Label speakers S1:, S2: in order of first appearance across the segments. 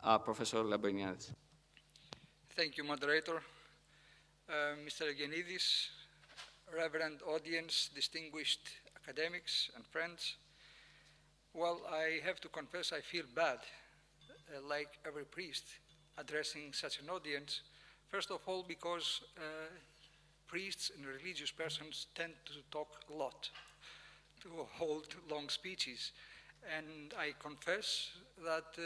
S1: Professor Lambriniadis.
S2: Thank you, moderator. Mr. Lambriniadis, reverend audience, distinguished academics and friends. Well, I have to confess I feel bad, like every priest addressing such an audience. First of all, because priests and religious persons tend to talk a lot, to hold long speeches. And I confess that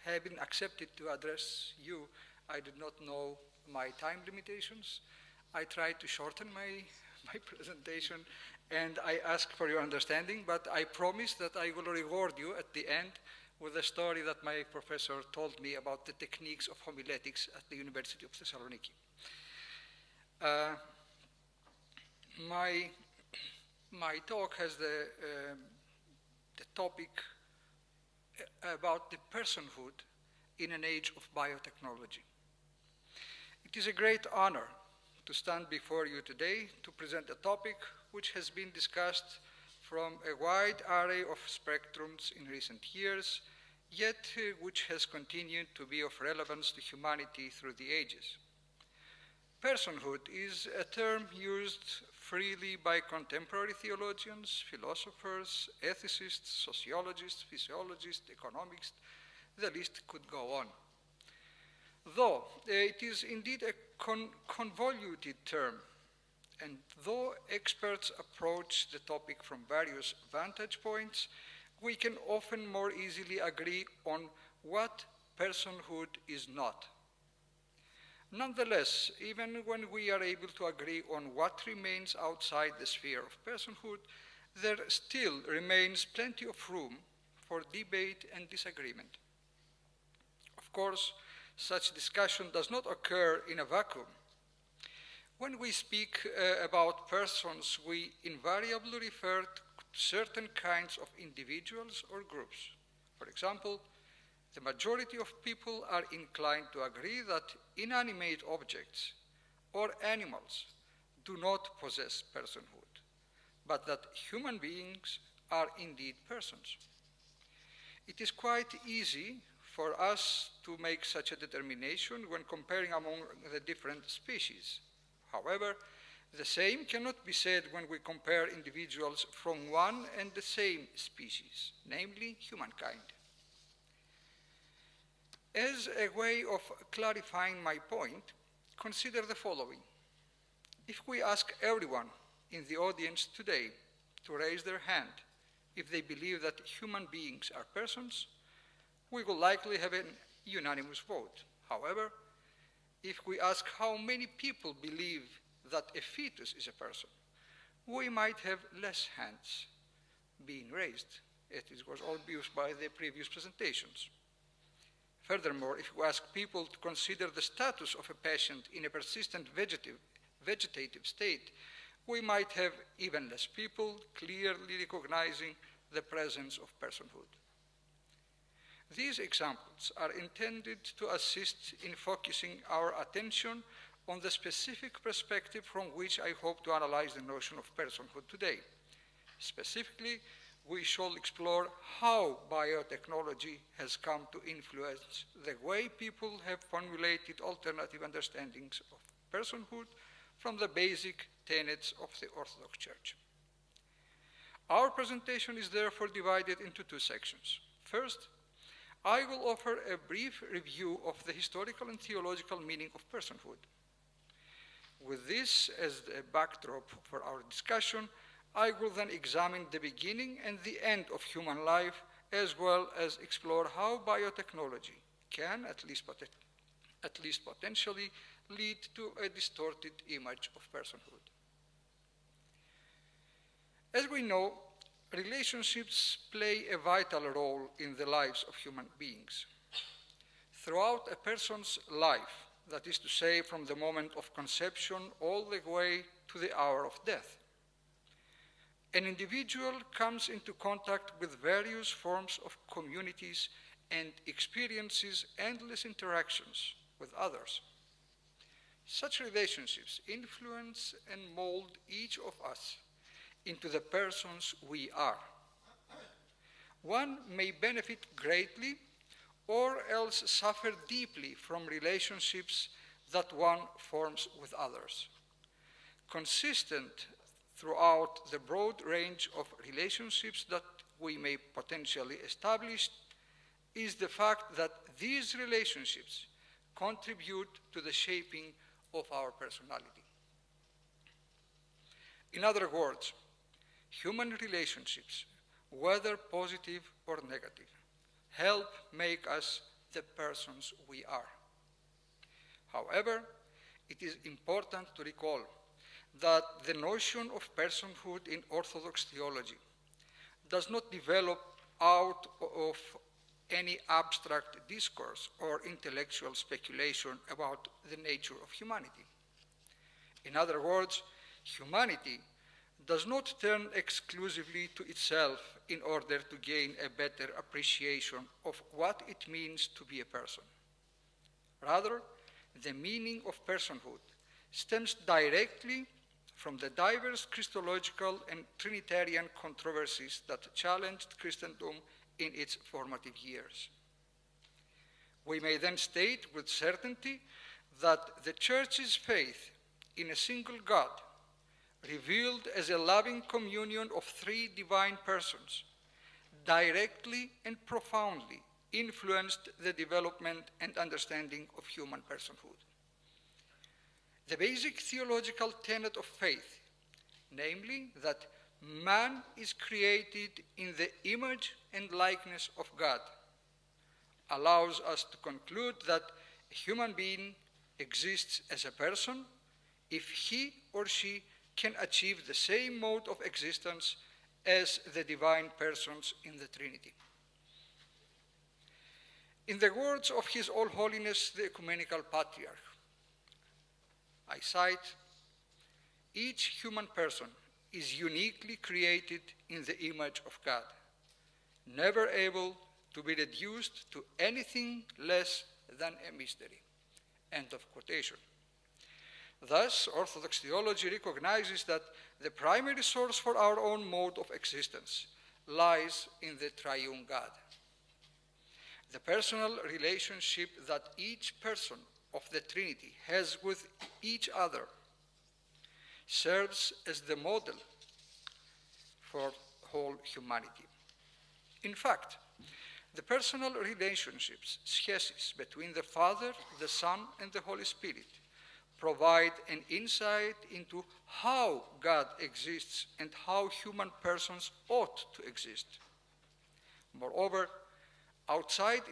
S2: having accepted to address you, I did not know my time limitations. I tried to shorten my presentation, and I ask for your understanding, but I promise that I will reward you at the end with a story that my professor told me about the techniques of homiletics at the University of Thessaloniki. My talk has the topic about the personhood in an age of biotechnology. It is a great honor to stand before you today to present a topic which has been discussed from a wide array of spectrums in recent years, yet which has continued to be of relevance to humanity through the ages. Personhood is a term used freely by contemporary theologians, philosophers, ethicists, sociologists, physiologists, economists. The list could go on. Though it is indeed a convoluted term, and though experts approach the topic from various vantage points, we can often more easily agree on what personhood is not. Nonetheless, even when we are able to agree on what remains outside the sphere of personhood, there still remains plenty of room for debate and disagreement. Of course, such discussion does not occur in a vacuum. When we speak about persons, we invariably refer to certain kinds of individuals or groups. For example, the majority of people are inclined to agree that inanimate objects or animals do not possess personhood, but that human beings are indeed persons. It is quite easy for us to make such a determination when comparing among the different species. However, the same cannot be said when we compare individuals from one and the same species, namely humankind. As a way of clarifying my point, consider the following. If we ask everyone in the audience today to raise their hand if they believe that human beings are persons, we will likely have an unanimous vote. However, if we ask how many people believe that a fetus is a person, we might have less hands being raised. It was obvious by the previous presentations. Furthermore, if we ask people to consider the status of a patient in a persistent vegetative state, we might have even less people clearly recognizing the presence of personhood. These examples are intended to assist in focusing our attention on the specific perspective from which I hope to analyze the notion of personhood today. Specifically, we shall explore how biotechnology has come to influence the way people have formulated alternative understandings of personhood from the basic tenets of the Orthodox Church. Our presentation is therefore divided into two sections. First, I will offer a brief review of the historical and theological meaning of personhood. With this as a backdrop for our discussion, I will then examine the beginning and the end of human life, as well as explore how biotechnology can, at least potentially, lead to a distorted image of personhood. As we know, relationships play a vital role in the lives of human beings. Throughout a person's life, that is to say, from the moment of conception all the way to the hour of death, an individual comes into contact with various forms of communities and experiences endless interactions with others. Such relationships influence and mold each of us into the persons we are. one may benefit greatly or else suffer deeply from relationships that one forms with others. Consistent throughout the broad range of relationships that we may potentially establish is the fact that these relationships contribute to the shaping of our personality. In other words, human relationships, whether positive or negative, help make us the persons we are. However, it is important to recall that the notion of personhood in Orthodox theology does not develop out of any abstract discourse or intellectual speculation about the nature of humanity. In other words, humanity does not turn exclusively to itself in order to gain a better appreciation of what it means to be a person. Rather, the meaning of personhood stems directly from the diverse Christological and Trinitarian controversies that challenged Christendom in its formative years. We may then state with certainty that the Church's faith in a single God, revealed as a loving communion of three divine persons, directly and profoundly influenced the development and understanding of human personhood. The basic theological tenet of faith, namely that man is created in the image and likeness of God, allows us to conclude that a human being exists as a person if he or she can achieve the same mode of existence as the divine persons in the Trinity. In the words of His All Holiness the Ecumenical Patriarch, I cite, "Each human person is uniquely created in the image of God, never able to be reduced to anything less than a mystery." End of quotation. Thus, Orthodox theology recognizes that the primary source for our own mode of existence lies in the triune God. The personal relationship that each person of the Trinity has with each other serves as the model for whole humanity. In fact, the personal relationships, schesis, between the Father, the Son, and the Holy Spirit provide an insight into how God exists and how human persons ought to exist. Moreover, outside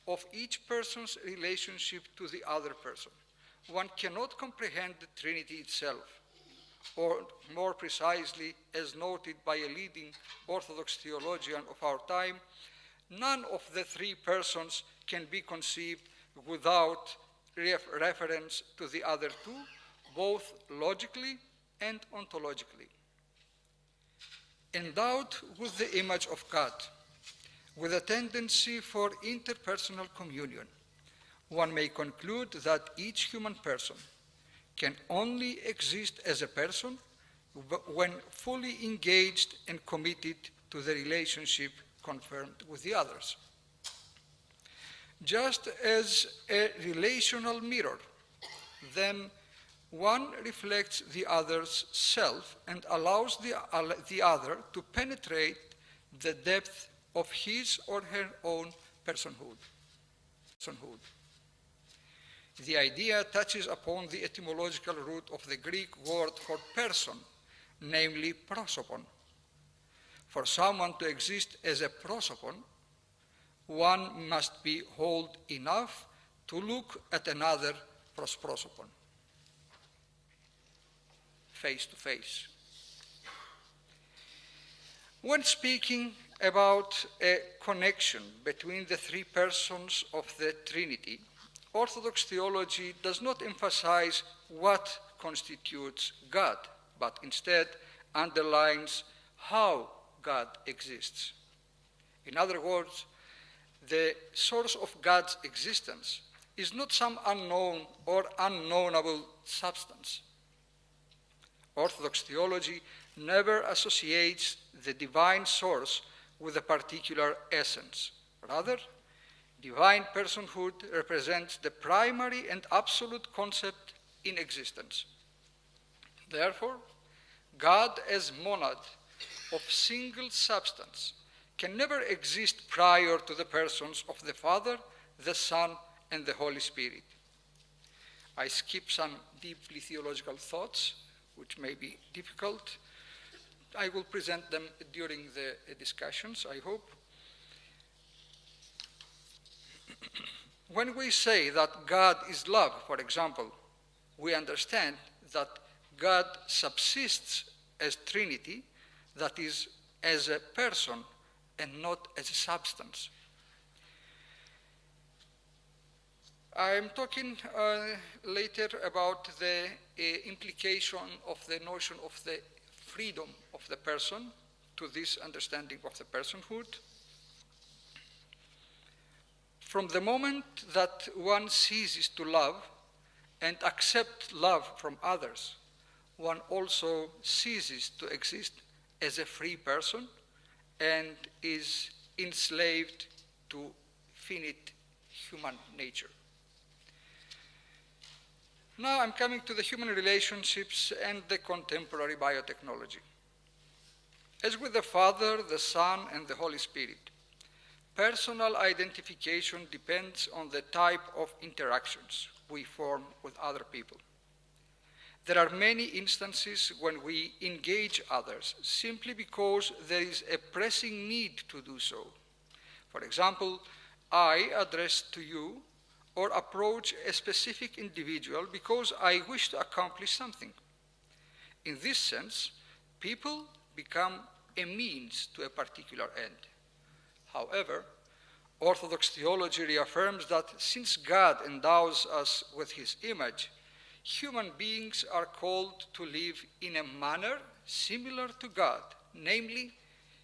S2: of each person's relationship to the other person, one cannot comprehend the Trinity itself, or more precisely, as noted by a leading Orthodox theologian of our time, none of the three persons can be conceived without reference to the other two, both logically and ontologically. Endowed with the image of God, with a tendency for interpersonal communion, one may conclude that each human person can only exist as a person when fully engaged and committed to the relationship confirmed with the others. Just as a relational mirror, then one reflects the other's self and allows the other to penetrate the depth of his or her own personhood. The idea touches upon the etymological root of the Greek word for person, namely prosopon. For someone to exist as a prosopon, one must be whole enough to look at another prosopon, face to face. When speaking about a connection between the three persons of the Trinity, Orthodox theology does not emphasize what constitutes God, but instead underlines how God exists. In other words, the source of God's existence is not some unknown or unknowable substance. Orthodox theology never associates the divine source with a particular essence. Rather, divine personhood represents the primary and absolute concept in existence. Therefore, God as monad of single substance can never exist prior to the persons of the Father, the Son, and the Holy Spirit. I skip some deeply theological thoughts, which may be difficult. I will present them during the discussions, I hope. When we say that God is love, for example, we understand that God subsists as Trinity, that is, as a person and not as a substance. I am talking later about the implication of the notion of the freedom of the person to this understanding of the personhood. From the moment that one ceases to love and accept love from others, one also ceases to exist as a free person and is enslaved to finite human nature. Now I'm coming to the human relationships and the contemporary biotechnology. As with the Father, the Son, and the Holy Spirit, personal identification depends on the type of interactions we form with other people. There are many instances when we engage others simply because there is a pressing need to do so. For example, I address to you or approach a specific individual because I wish to accomplish something. In this sense, people become a means to a particular end. However, Orthodox theology reaffirms that since God endows us with his image, human beings are called to live in a manner similar to God, namely,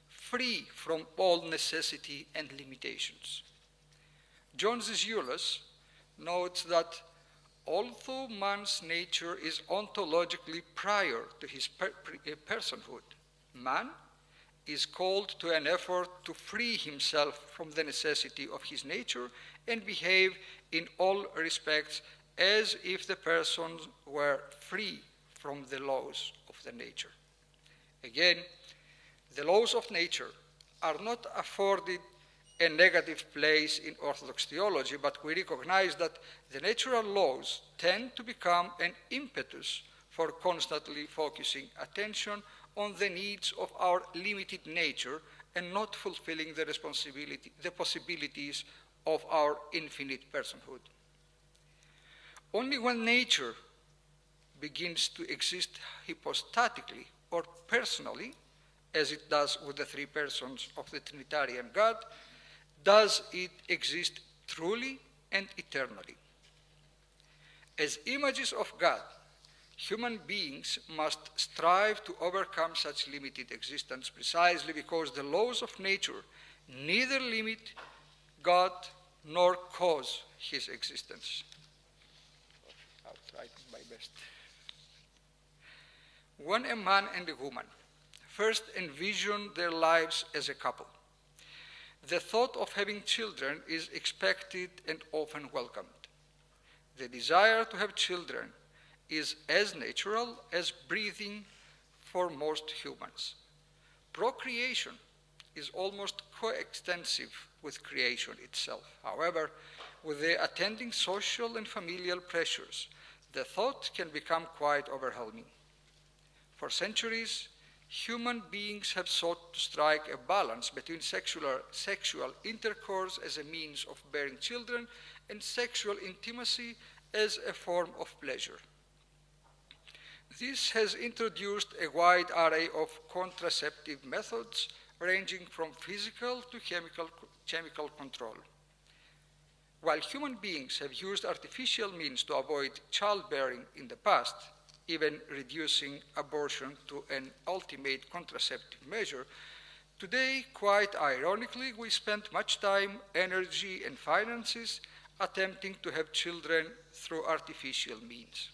S2: free from all necessity and limitations. John Zizioulas notes that although man's nature is ontologically prior to his personhood, man is called to an effort to free himself from the necessity of his nature and behave in all respects as if the person were free from the laws of the nature. Again, the laws of nature are not afforded a negative place in Orthodox theology, but we recognize that the natural laws tend to become an impetus for constantly focusing attention on the needs of our limited nature and not fulfilling the possibilities of our infinite personhood. Only when nature begins to exist hypostatically or personally, as it does with the three persons of the Trinitarian God, does it exist truly and eternally. As images of God, human beings must strive to overcome such limited existence precisely because the laws of nature neither limit God nor cause his existence. I'll try my best. When a man and a woman first envision their lives as a couple, the thought of having children is expected and often welcomed. The desire to have children is as natural as breathing for most humans. Procreation is almost coextensive with creation itself. However, with the attending social and familial pressures, the thought can become quite overwhelming. For centuries, human beings have sought to strike a balance between sexual intercourse as a means of bearing children and sexual intimacy as a form of pleasure. This has introduced a wide array of contraceptive methods ranging from physical to chemical control. While human beings have used artificial means to avoid childbearing in the past, even reducing abortion to an ultimate contraceptive measure, today, quite ironically, we spend much time, energy, and finances attempting to have children through artificial means.